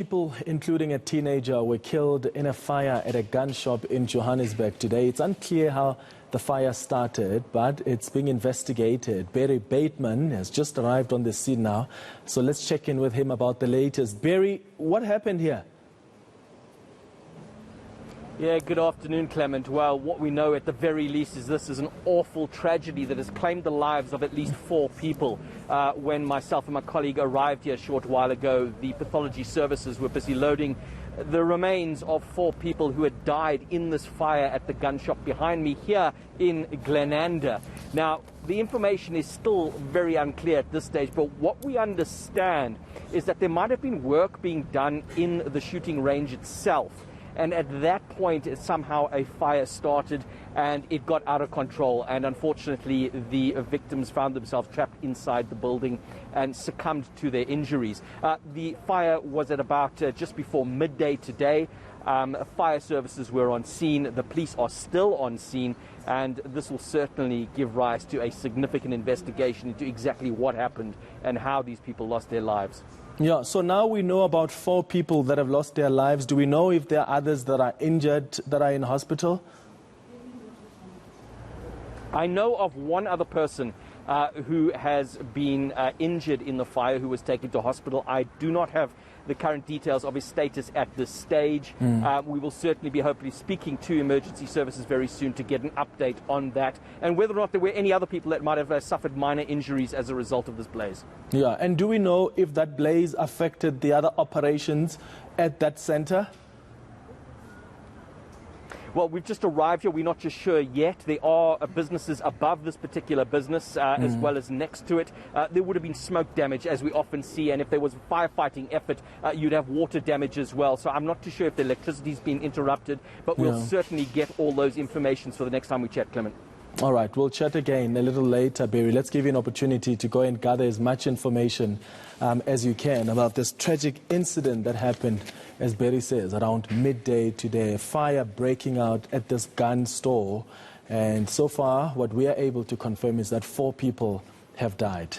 People, including a teenager, were killed in a fire at a gun shop in Johannesburg today. It's unclear how the fire started, but it's being investigated. Barry Bateman has just arrived on the scene now, so let's check in with him about the latest. Barry, what happened here? Yeah, good afternoon, Clement. Well, what we know at the very least is this is an awful tragedy that has claimed the lives of at least 4 people. When myself and my colleague arrived here a short while ago, the pathology services were busy loading the remains of 4 people who had died in this fire at the gun shop behind me here in Glenanda. Now, the information is still very unclear at this stage, but what we understand is that there might have been work being done in the shooting range itself. And at that point, somehow a fire started and it got out of control. And unfortunately, the victims found themselves trapped inside the building and succumbed to their injuries. The fire was at about just before midday today. Fire services were on scene. The police are still on scene. And this will certainly give rise to a significant investigation into exactly what happened and how these people lost their lives. Yeah, so now we know about 4 people that have lost their lives. Do we know if there are others that are injured, that are in hospital? I know of one other person who has been injured in the fire, who was taken to hospital. I do not have the current details of his status at this stage. We will certainly be hopefully speaking to emergency services very soon to get an update on that and whether or not there were any other people that might have suffered minor injuries as a result of this blaze. Yeah, and do we know if that blaze affected the other operations at that center? Well, we've just arrived here. We're not just sure yet. There are businesses above this particular business as well as next to it. There would have been smoke damage, as we often see, and if there was a firefighting effort, you'd have water damage as well. So I'm not too sure if the electricity's been interrupted, but we'll certainly get all those informations for the next time we chat, Clement. All right, we'll chat again a little later, Barry. Let's give you an opportunity to go and gather as much information as you can about this tragic incident that happened, as Barry says, around midday today. A fire breaking out at this gun store. And so far, what we are able to confirm is that 4 people have died.